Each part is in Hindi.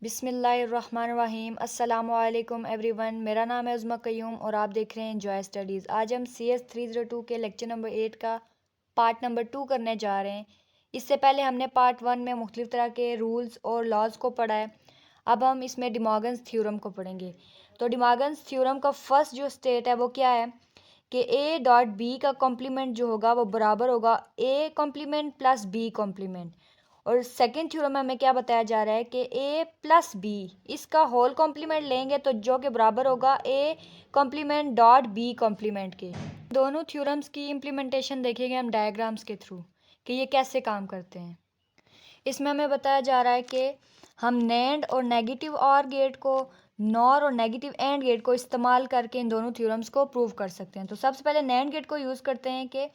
बिस्मिल्लाहिर्रहमानिर्रहीम अस्सलामुअलैकुम एवरीवन। मेरा नाम है उज़्मा क़य्यूम और आप देख रहे हैं जॉय स्टडीज़। आज हम CS 302 के लेक्चर नंबर 8 का पार्ट नंबर 2 करने जा रहे हैं। इससे पहले हमने पार्ट 1 में मुख्तलिफ़ तरह के रूल्स और लॉज को पढ़ा है। अब हम इसमें डिमॉर्गन्स थ्योरम को पढ़ेंगे। तो डिमॉर्गन्स थ्योरम का फर्स्ट जो स्टेट है वो क्या है कि A डॉट B का कॉम्प्लीमेंट जो होगा वो बराबर होगा A complement plus B complement. और सेकंड थ्योरम में हमें क्या बताया जा रहा है कि A प्लस B इसका होल कॉम्प्लीमेंट लेंगे तो जो कि बराबर होगा A complement dot B complement के। दोनों थ्योरम्स की इम्प्लीमेंटेशन देखेंगे हम डायग्राम्स के थ्रू कि ये कैसे काम करते हैं। इसमें हमें बताया जा रहा है कि हम नैंड और नेगेटिव और गेट को, नॉर और नेगेटिव एंड गेट को इस्तेमाल करके इन दोनों थ्योरम्स को प्रूव कर सकते हैं। तो सबसे पहले नैंड गेट को यूज़ करते हैं कि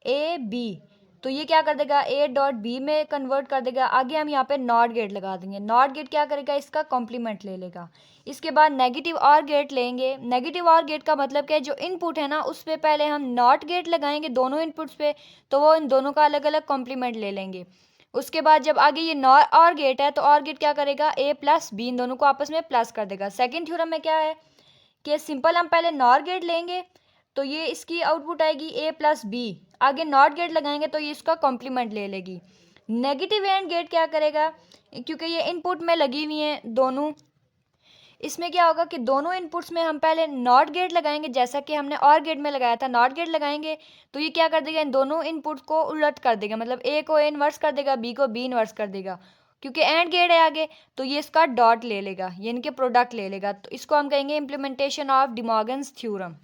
ए बी, तो ये क्या कर देगा A डॉट B में कन्वर्ट कर देगा। आगे हम यहाँ पे नॉट गेट लगा देंगे। नॉट गेट क्या करेगा, इसका कॉम्प्लीमेंट ले लेगा। इसके बाद नेगेटिव और गेट लेंगे। नेगेटिव और गेट का मतलब क्या है, जो इनपुट है ना उस पर पहले हम नॉट गेट लगाएंगे दोनों इनपुट्स पे, तो वो इन दोनों का अलग अलग कॉम्प्लीमेंट ले लेंगे। उसके बाद जब आगे ये नॉट और गेट है तो और गेट क्या करेगा, A प्लस B इन दोनों को आपस में प्लस कर देगा। सेकेंड थ्योरम में क्या है कि सिंपल हम पहले नॉर गेट लेंगे तो ये इसकी आउटपुट आएगी A प्लस B। आगे नॉट गेट लगाएंगे तो ये इसका कॉम्प्लीमेंट ले लेगी। नेगेटिव एंड गेट क्या करेगा, क्योंकि ये इनपुट में लगी हुई हैं दोनों, इसमें क्या होगा कि दोनों इनपुट्स में हम पहले नॉट गेट लगाएंगे जैसा कि हमने और गेट में लगाया था। नॉट गेट लगाएंगे तो ये क्या कर देगा, इन दोनों इनपुट को उलट कर देगा, मतलब A को A इन्वर्स कर देगा, B को B इन्वर्स कर देगा। क्योंकि एंड गेट है आगे तो ये इसका डॉट ले लेगा, ये इनके प्रोडक्ट ले लेगा। तो इसको हम कहेंगे implementation of De Morgan's theorem.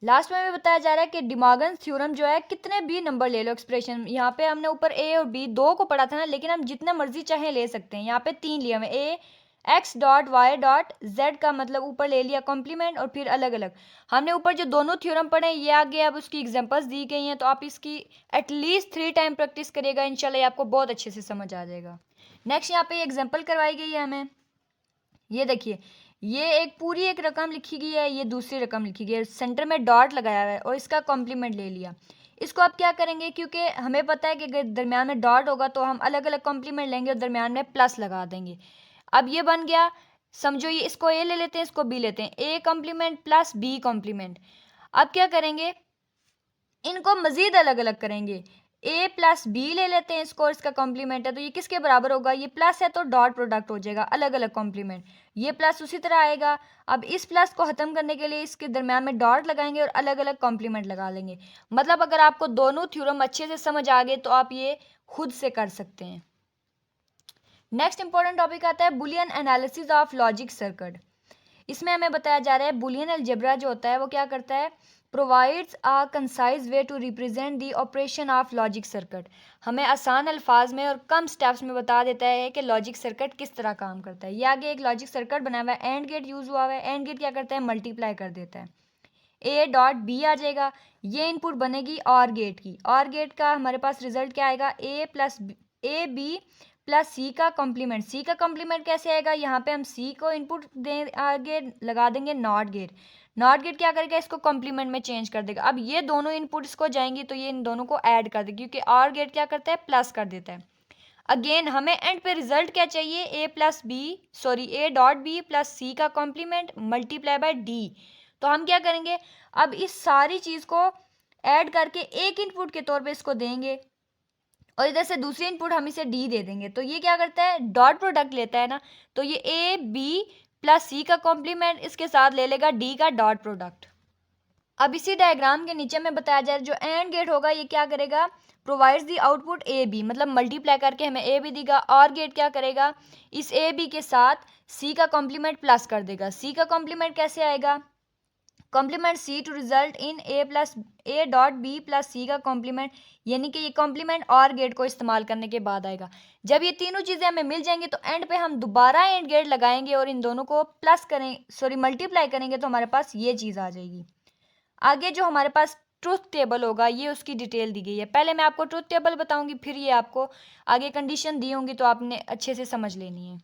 Last में हमें बताया जा रहा है कि डिमॉर्गन्स थ्योरम जो है, कितने भी नंबर ले लो एक्सप्रेशन, यहाँ पे हमने ऊपर A और B दो को पढ़ा था ना, लेकिन हम जितने मर्जी चाहे ले सकते हैं। यहाँ पे तीन लिया हमें, A x dot y dot z का मतलब ऊपर ले लिया कॉम्प्लीमेंट और फिर अलग अलग। हमने ऊपर जो दोनों थ्योरम पढ़े ये आगे अब उसकी एग्जांपल्स दी गई हैं, तो आप इसकी एटलीस्ट 3 टाइम प्रैक्टिस करिएगा, इंशाल्लाह ये आपको बहुत अच्छे से समझ आ जाएगा। नेक्स्ट यहाँ पे एग्जाम्पल करवाई गई है हमें, ये देखिए ये एक पूरी एक रकम लिखी गई है, ये दूसरी रकम लिखी गई है, सेंटर में डॉट लगाया हुआ है और इसका कॉम्प्लीमेंट ले लिया। इसको आप क्या करेंगे, क्योंकि हमें पता है कि अगर दरमियान में डॉट होगा तो हम अलग अलग कॉम्प्लीमेंट लेंगे और दरमियान में प्लस लगा देंगे। अब ये बन गया, समझो ये इसको A ले लेते हैं, इसको B लेते हैं, A complement plus B complement. अब क्या करेंगे, इनको मजीद अलग अलग करेंगे। A प्लस B ले लेते हैं इसको, इसका कॉम्प्लीमेंट है तो ये किसके बराबर होगा, ये प्लस है तो डॉट प्रोडक्ट हो जाएगा, अलग अलग कॉम्प्लीमेंट। ये प्लस उसी तरह आएगा। अब इस प्लस को खत्म करने के लिए इसके दरम्यान में डॉट लगाएंगे और अलग अलग कॉम्प्लीमेंट लगा लेंगे। मतलब अगर आपको दोनों थ्योरम अच्छे से समझ आ गए तो आप ये खुद से कर सकते हैं। नेक्स्ट इंपॉर्टेंट टॉपिक आता है Boolean analysis of logic circuit. इसमें हमें बताया जा रहा है बुलियन अलजेब्रा जो होता है वो क्या करता है, provides a concise way to represent the operation of logic circuit. हमें आसान अल्फाज में और कम स्टेप्स में बता देता है कि लॉजिक सर्किट किस तरह काम करता है। ये आगे एक लॉजिक सर्किट बना हुआ है, एंड गेट यूज हुआ हुआ है। एंड गेट क्या करता है, मल्टीप्लाई कर देता है। A डॉट बी आ जाएगा, ये इनपुट बनेगी और गेट की, और गेट का हमारे पास रिजल्ट क्या आएगा, ए बी प्लस सी का कॉम्प्लीमेंट। सी का कॉम्प्लीमेंट कैसे आएगा, यहाँ पे हम सी को इनपुट दें, आगे लगा देंगे नॉट गेट। नॉट गेट क्या करेगा, इसको कॉम्प्लीमेंट में चेंज कर देगा। अब ये दोनों इनपुट्स को जाएंगी तो ये इन दोनों को ऐड कर देगी, क्योंकि और गेट क्या करता है, प्लस कर देता है। अगेन हमें एंड पे रिजल्ट क्या चाहिए, ए डॉट बी प्लस सी का कॉम्प्लीमेंट मल्टीप्लाई बाय डी। तो हम क्या करेंगे, अब इस सारी चीज को ऐड करके एक इनपुट के तौर पे इसको देंगे और इधर से दूसरी इनपुट हम इसे डी दे देंगे। तो ये क्या करता है, डॉट प्रोडक्ट लेता है ना, तो ये ए बी प्लस सी का कॉम्प्लीमेंट इसके साथ ले लेगा डी का डॉट प्रोडक्ट। अब इसी डायग्राम के नीचे में बताया जाए जो एंड गेट होगा ये क्या करेगा, provides the output A B, मतलब मल्टीप्लाई करके हमें ए बी देगा। और गेट क्या करेगा, इस ए बी के साथ सी का कॉम्प्लीमेंट प्लस कर देगा। सी का कॉम्प्लीमेंट कैसे आएगा, complement C to result in A dot B plus C का कॉम्प्लीमेंट, यानी कि ये कॉम्प्लीमेंट और गेट को इस्तेमाल करने के बाद आएगा। जब ये तीनों चीज़ें हमें मिल जाएंगी तो एंड पे हम दोबारा एंड गेट लगाएंगे और इन दोनों को मल्टीप्लाई करेंगे तो हमारे पास ये चीज़ आ जाएगी। आगे जो हमारे पास ट्रुथ टेबल होगा ये उसकी डिटेल दी गई है। पहले मैं आपको ट्रुथ टेबल बताऊंगी, फिर ये आपको आगे कंडीशन दी होंगी तो आपने अच्छे से समझ लेनी है।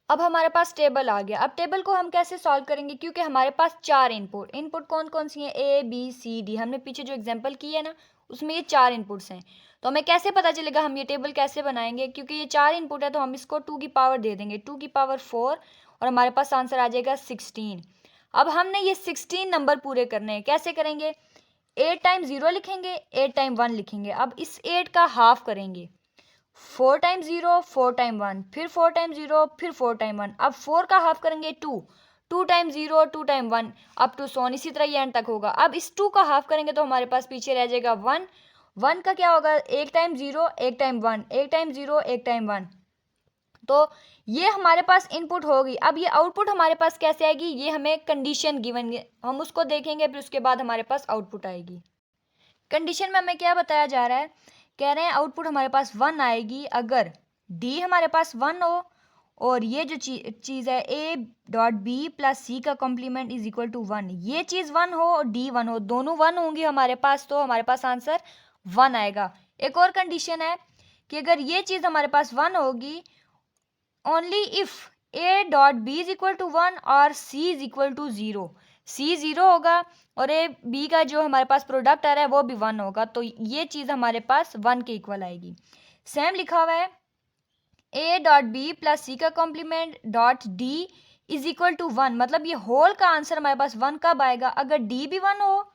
अब हमारे पास टेबल आ गया। अब टेबल को हम कैसे सॉल्व करेंगे, क्योंकि हमारे पास चार इनपुट कौन कौन सी हैं, A B C D, हमने पीछे जो एग्जांपल की है ना उसमें ये चार इनपुट्स हैं। तो हमें कैसे पता चलेगा, हम ये टेबल कैसे बनाएंगे, क्योंकि ये 4 इनपुट है तो हम इसको 2 की पावर दे देंगे, 2 की पावर 4, और हमारे पास आंसर आ जाएगा 16। अब हमने ये 16 नंबर पूरे करने हैं, कैसे करेंगे, 8 टाइम 0 लिखेंगे, 8 टाइम 1 लिखेंगे। अब इस 8 का हाफ करेंगे, 4 टाइम 0, 4 टाइम 1, फिर 4 टाइम 0, फिर 4 टाइम 1। अब 4 का हाफ करेंगे 2, 2 टाइम 0, 2 टाइम 1, अप टू सोन, इसी तरह ये एंड तक होगा। अब इस 2 का हाफ करेंगे तो हमारे पास पीछे रह जाएगा 1, 1 का क्या होगा, 1 टाइम 0, 1 टाइम 1, 1 टाइम 0, 1 टाइम 1। तो ये हमारे पास इनपुट होगी। अब ये आउटपुट हमारे पास कैसे आएगी, ये हमें कंडीशन गिवन है, हम उसको देखेंगे, फिर उसके बाद हमारे पास आउटपुट आएगी। कंडीशन में हमें क्या बताया जा रहा है, कह रहे हैं आउटपुट हमारे पास 1 आएगी अगर डी हमारे पास 1 हो, और ये जो चीज़ है A dot B plus C का कॉम्प्लीमेंट इज इक्वल टू 1, ये चीज़ 1 हो और डी 1 हो, दोनों 1 होंगी हमारे पास, तो हमारे पास आंसर 1 आएगा। एक और कंडीशन है कि अगर ये चीज़ हमारे पास 1 होगी only if A dot B is equal to 1 और C is equal to 0, C 0 होगा और ए बी का जो हमारे पास प्रोडक्ट आ रहा है वो भी 1 होगा, तो ये चीज़ हमारे पास 1 के इक्वल आएगी। सेम लिखा हुआ है A dot B plus C का complement dot D is equal to 1, मतलब ये होल का आंसर हमारे पास 1 कब आएगा, अगर डी भी 1 हो,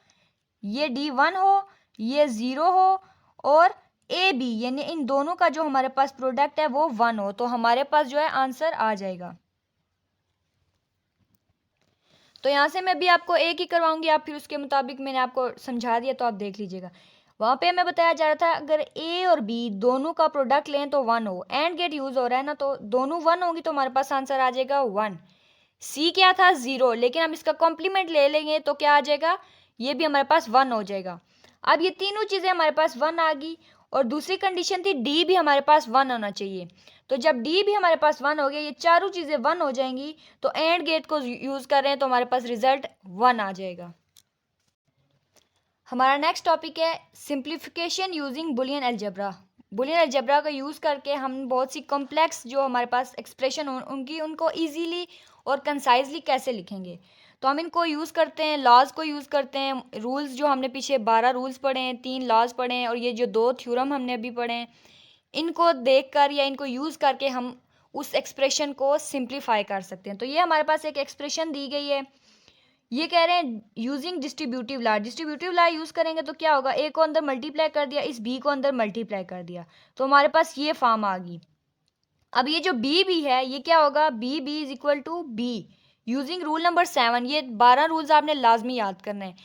ये डी 1 हो, ये 0 हो, और ए बी यानी इन दोनों का जो हमारे पास प्रोडक्ट है वो 1 हो, तो हमारे पास जो है आंसर आ जाएगा। तो यहाँ से मैं भी आपको एक ही करवाऊंगी, आप फिर उसके मुताबिक मैंने आपको समझा दिया तो आप देख लीजिएगा। वहाँ पे हमें बताया जा रहा था अगर ए और बी दोनों का प्रोडक्ट लें तो 1 हो, एंड गेट यूज हो रहा है ना, तो दोनों 1 होंगी तो हमारे पास आंसर आ जाएगा 1। सी क्या था 0, लेकिन हम इसका कॉम्प्लीमेंट ले लेंगे तो क्या आ जाएगा, ये भी हमारे पास 1 हो जाएगा। अब ये तीनों चीज़ें हमारे पास 1 आ गई, और दूसरी कंडीशन थी डी भी हमारे पास 1 होना चाहिए। तो जब डी भी हमारे पास 1 हो गया, ये चारों चीज़ें 1 हो जाएंगी, तो एंड गेट को यूज़ कर रहे हैं तो हमारे पास रिजल्ट 1 आ जाएगा। हमारा नेक्स्ट टॉपिक है simplification using Boolean algebra. Boolean algebra का यूज़ करके हम बहुत सी कॉम्प्लेक्स जो हमारे पास एक्सप्रेशन उनको ईजीली और कंसाइजली कैसे लिखेंगे। तो हम इनको यूज़ करते हैं, लॉज को यूज़ करते हैं, रूल्स जो हमने पीछे 12 रूल्स पढ़े हैं, 3 लॉज पढ़े हैं, और ये जो 2 थ्योरम हमने अभी पढ़े हैं, इनको देखकर या इनको यूज़ करके हम उस एक्सप्रेशन को सिंप्लीफाई कर सकते हैं। तो ये हमारे पास एक एक्सप्रेशन दी गई है, ये कह रहे हैं using distributive law. Distributive law use करेंगे तो क्या होगा, ए को अंदर मल्टीप्लाई कर दिया, इस बी को अंदर मल्टीप्लाई कर दिया, तो हमारे पास ये फॉर्म आ गई। अब ये जो बी बी है ये क्या होगा, B B is equal to B using rule number 7, ये 12 रूल्स आपने लाजमी याद करने हैं।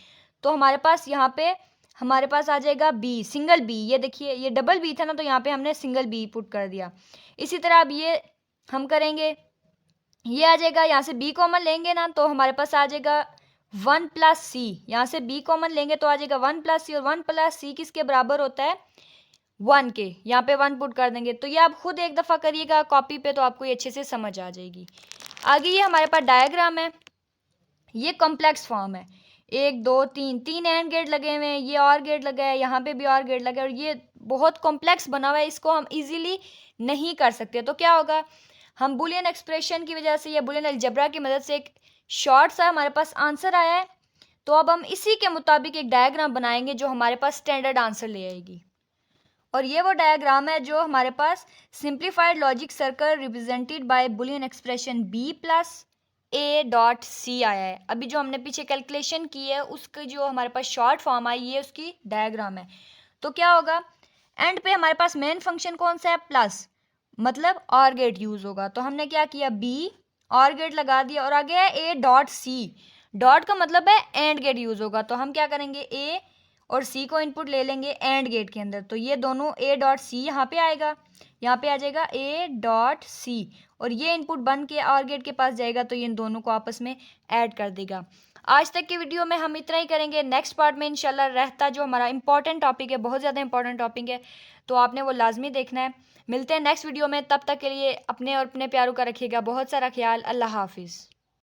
तो हमारे पास यहाँ पे हमारे पास आ जाएगा बी, सिंगल बी, ये देखिए ये डबल बी था ना, तो यहाँ पे हमने सिंगल बी पुट कर दिया। इसी तरह अब ये हम करेंगे, ये आ जाएगा, यहाँ से बी कॉमन लेंगे ना तो हमारे पास आ जाएगा 1 प्लस सी, यहाँ से बी कॉमन लेंगे तो आ जाएगा 1 प्लस सी, और 1 प्लस सी किसके बराबर होता है 1 के, यहाँ पे 1 पुट कर देंगे। तो ये आप खुद एक दफ़ा करिएगा कॉपी पे तो आपको ये अच्छे से समझ आ जाएगी। आगे ये हमारे पास डायग्राम है, ये कॉम्प्लेक्स फॉर्म है, 1 2 3 एंड गेट लगे हुए हैं, ये और गेट लगा है, यहाँ पे भी और गेट लगा है, और ये बहुत कॉम्प्लेक्स बना हुआ है, इसको हम इजीली नहीं कर सकते। तो क्या होगा, हम बुलियन एक्सप्रेशन की वजह से या बुलियन अलजेब्रा की मदद से एक शॉर्ट सा हमारे पास आंसर आया है, तो अब हम इसी के मुताबिक एक डायग्राम बनाएंगे जो हमारे पास स्टैंडर्ड आंसर ले आएगी। और ये वो डायग्राम है जो हमारे पास simplified logic circle represented by Boolean expression B plus A dot C आया है। अभी जो हमने पीछे कैलकुलेशन की है उसकी जो हमारे पास शॉर्ट फॉर्म आई है उसकी डायग्राम है। तो क्या होगा, एंड पे हमारे पास मेन फंक्शन कौन सा है, प्लस, मतलब और गेट यूज़ होगा। तो हमने क्या किया, बी और गेट लगा दिया, और आगे है ए डॉट सी, डॉट का मतलब है एंड गेट यूज़ होगा। तो हम क्या करेंगे, ए और सी को इनपुट ले लेंगे एंड गेट के अंदर, तो ये दोनों ए डॉट सी यहाँ पे आएगा, यहाँ पे आ जाएगा ए डॉट सी, और ये इनपुट बन के और गेट के पास जाएगा, तो ये इन दोनों को आपस में ऐड कर देगा। आज तक की वीडियो में हम इतना ही करेंगे, नेक्स्ट पार्ट में इंशाल्लाह रहता जो हमारा इंपॉर्टेंट टॉपिक है, बहुत ज़्यादा इंपॉर्टेंट टॉपिक है, तो आपने वो लाजमी देखना है। मिलते हैं नेक्स्ट वीडियो में, तब तक के लिए अपने और अपने प्यारों का रखिएगा बहुत सारा ख्याल। अल्लाह हाफिज़।